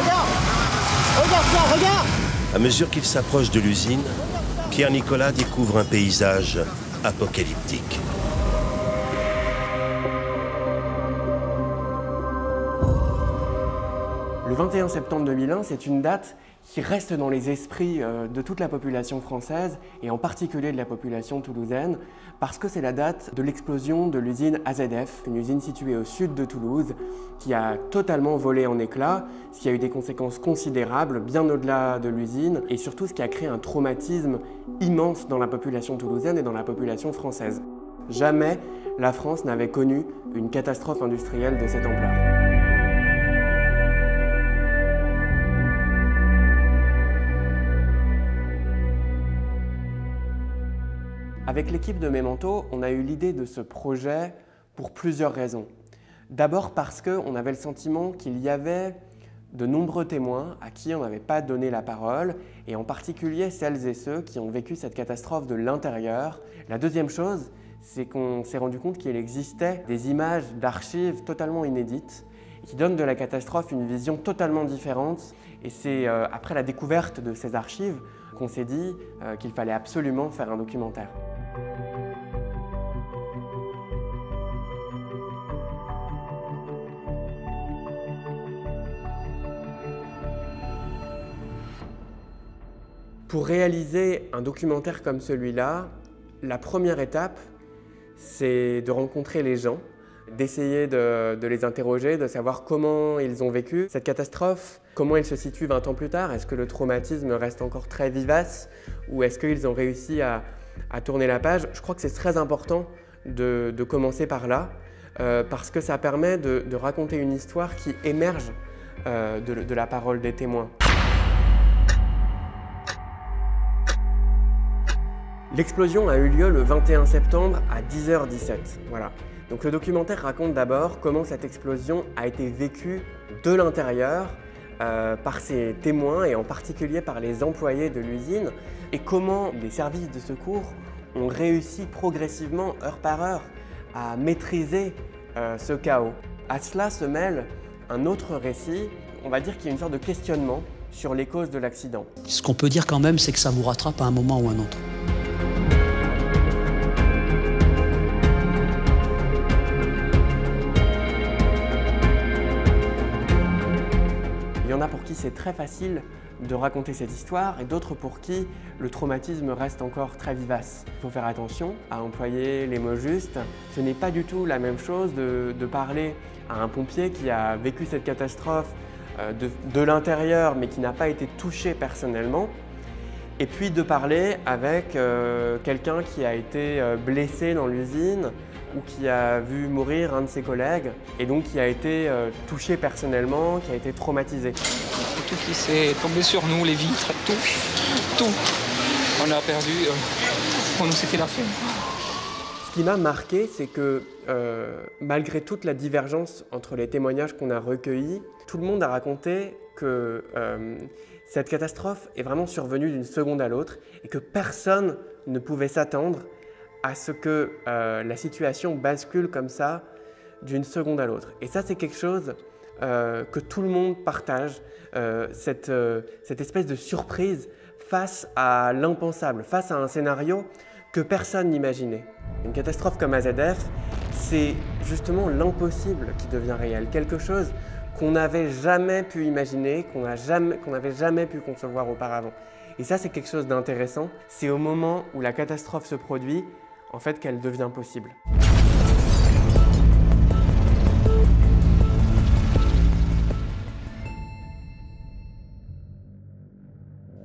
Regarde ça, regarde! À mesure qu'il s'approche de l'usine, Pierre-Nicolas découvre un paysage apocalyptique. Le 21 septembre 2001, c'est une date qui reste dans les esprits de toute la population française et en particulier de la population toulousaine parce que c'est la date de l'explosion de l'usine AZF, une usine située au sud de Toulouse qui a totalement volé en éclats, ce qui a eu des conséquences considérables bien au-delà de l'usine et surtout ce qui a créé un traumatisme immense dans la population toulousaine et dans la population française. Jamais la France n'avait connu une catastrophe industrielle de cette ampleur. Avec l'équipe de Memento, on a eu l'idée de ce projet pour plusieurs raisons. D'abord parce qu'on avait le sentiment qu'il y avait de nombreux témoins à qui on n'avait pas donné la parole, et en particulier celles et ceux qui ont vécu cette catastrophe de l'intérieur. La deuxième chose, c'est qu'on s'est rendu compte qu'il existait des images d'archives totalement inédites qui donnent de la catastrophe une vision totalement différente. Et c'est après la découverte de ces archives qu'on s'est dit qu'il fallait absolument faire un documentaire. Pour réaliser un documentaire comme celui-là, la première étape, c'est de rencontrer les gens, d'essayer de les interroger, de savoir comment ils ont vécu cette catastrophe, comment ils se situent 20 ans plus tard, est-ce que le traumatisme reste encore très vivace ou est-ce qu'ils ont réussi à tourner la page. Je crois que c'est très important de commencer par là parce que ça permet de raconter une histoire qui émerge de la parole des témoins. L'explosion a eu lieu le 21 septembre à 10h17. Voilà. Donc le documentaire raconte d'abord comment cette explosion a été vécue de l'intérieur par ces témoins et en particulier par les employés de l'usine et comment les services de secours ont réussi progressivement, heure par heure, à maîtriser ce chaos. À cela se mêle un autre récit, on va dire qu'il y a une sorte de questionnement sur les causes de l'accident. Ce qu'on peut dire quand même, c'est que ça vous rattrape à un moment ou à un autre. Il y en a pour qui c'est très facile de raconter cette histoire et d'autres pour qui le traumatisme reste encore très vivace. Il faut faire attention à employer les mots justes. Ce n'est pas du tout la même chose de parler à un pompier qui a vécu cette catastrophe de l'intérieur mais qui n'a pas été touché personnellement et puis de parler avec quelqu'un qui a été blessé dans l'usine ou qui a vu mourir un de ses collègues et donc qui a été touché personnellement, qui a été traumatisé. Tout qui s'est tombé sur nous, les vitres, tout. On a perdu, pour nous c'était la fin. Ce qui m'a marqué, c'est que malgré toute la divergence entre les témoignages qu'on a recueillis, tout le monde a raconté que cette catastrophe est vraiment survenue d'une seconde à l'autre et que personne ne pouvait s'attendre à ce que la situation bascule comme ça d'une seconde à l'autre. Et ça, c'est quelque chose que tout le monde partage, cette espèce de surprise face à l'impensable, face à un scénario que personne n'imaginait. Une catastrophe comme AZF, c'est justement l'impossible qui devient réel, quelque chose qu'on n'avait jamais pu imaginer, qu'on n'avait jamais pu concevoir auparavant. Et ça, c'est quelque chose d'intéressant. C'est au moment où la catastrophe se produit, en fait, qu'elle devient possible.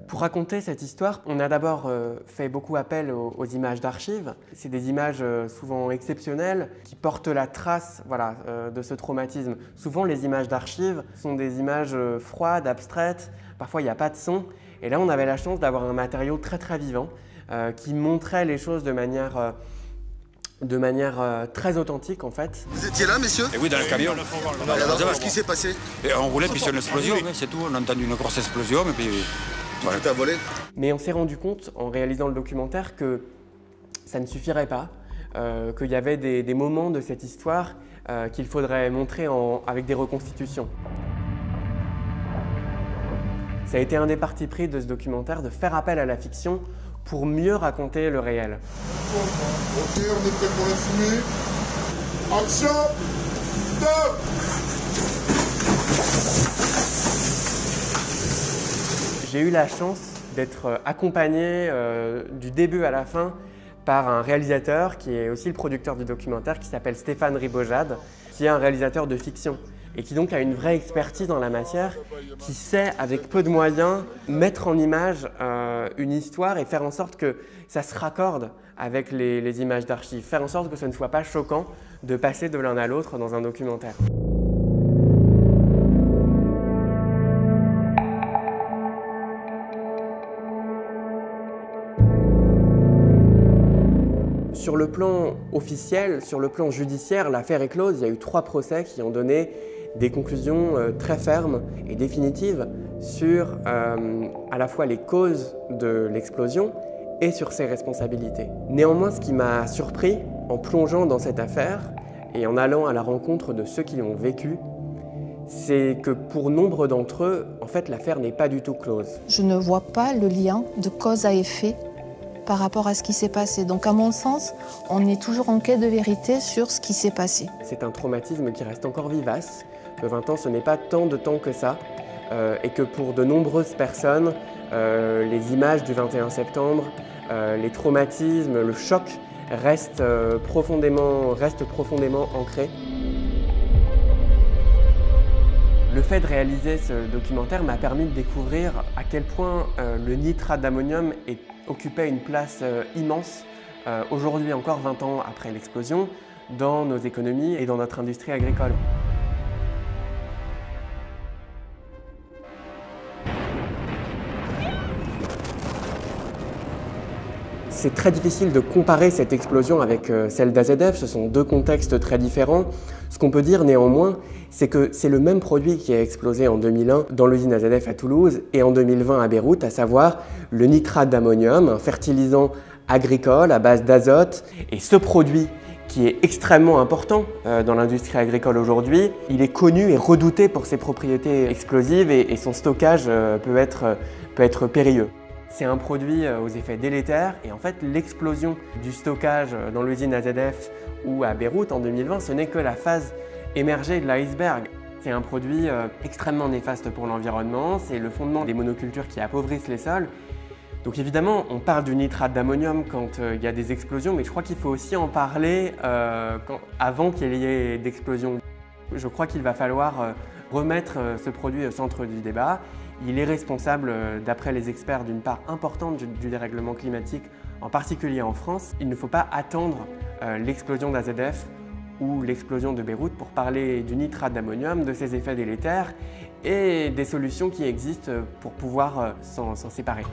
Pour raconter cette histoire, on a d'abord fait beaucoup appel aux images d'archives. C'est des images souvent exceptionnelles qui portent la trace de ce traumatisme. Souvent, les images d'archives sont des images froides, abstraites. Parfois, il n'y a pas de son. Et là, on avait la chance d'avoir un matériau très très vivant qui montrait les choses de manière très authentique en fait. Vous étiez là, messieurs? Et oui, dans le camion. Et alors, qu'est-ce qui s'est passé? Et on roulait, puis c'est une explosion, c'est tout. On a entendu une grosse explosion, et puis... Voilà. Tout a volé. Mais on s'est rendu compte, en réalisant le documentaire, que ça ne suffirait pas, qu'il y avait des moments de cette histoire qu'il faudrait montrer avec des reconstitutions. Ça a été un des partis pris de ce documentaire, de faire appel à la fiction pour mieux raconter le réel. Ok, on est prêt pour la fumée. Action! Stop! J'ai eu la chance d'être accompagné du début à la fin par un réalisateur qui est aussi le producteur du documentaire, qui s'appelle Stéphane Ribojade, qui est un réalisateur de fiction et qui donc a une vraie expertise dans la matière, qui sait, avec peu de moyens, mettre en image une histoire et faire en sorte que ça se raccorde avec les images d'archives, faire en sorte que ce ne soit pas choquant de passer de l'un à l'autre dans un documentaire. Sur le plan officiel, sur le plan judiciaire, l'affaire est close. Il y a eu 3 procès qui ont donné des conclusions très fermes et définitives sur à la fois les causes de l'explosion et sur ses responsabilités. Néanmoins, ce qui m'a surpris en plongeant dans cette affaire et en allant à la rencontre de ceux qui l'ont vécu, c'est que pour nombre d'entre eux, en fait, l'affaire n'est pas du tout close. Je ne vois pas le lien de cause à effet par rapport à ce qui s'est passé. Donc à mon sens, on est toujours en quête de vérité sur ce qui s'est passé. C'est un traumatisme qui reste encore vivace, que 20 ans ce n'est pas tant de temps que ça, et que pour de nombreuses personnes, les images du 21 septembre, les traumatismes, le choc restent profondément ancrés. Le fait de réaliser ce documentaire m'a permis de découvrir à quel point le nitrate d'ammonium occupait une place immense, aujourd'hui encore 20 ans après l'explosion, dans nos économies et dans notre industrie agricole. C'est très difficile de comparer cette explosion avec celle d'AZF, ce sont 2 contextes très différents. Ce qu'on peut dire néanmoins, c'est que c'est le même produit qui a explosé en 2001 dans l'usine AZF à Toulouse et en 2020 à Beyrouth, à savoir le nitrate d'ammonium, un fertilisant agricole à base d'azote. Et ce produit, qui est extrêmement important dans l'industrie agricole aujourd'hui, il est connu et redouté pour ses propriétés explosives et son stockage peut être périlleux. C'est un produit aux effets délétères et en fait l'explosion du stockage dans l'usine AZF ou à Beyrouth en 2020, ce n'est que la phase émergée de l'iceberg. C'est un produit extrêmement néfaste pour l'environnement, c'est le fondement des monocultures qui appauvrissent les sols. Donc évidemment, on parle du nitrate d'ammonium quand il y a des explosions, mais je crois qu'il faut aussi en parler avant qu'il y ait d'explosion. Je crois qu'il va falloir remettre ce produit au centre du débat. Il est responsable, d'après les experts, d'une part importante du dérèglement climatique, en particulier en France. Il ne faut pas attendre l'explosion d'AZF ou l'explosion de Beyrouth pour parler du nitrate d'ammonium, de ses effets délétères et des solutions qui existent pour pouvoir s'en séparer.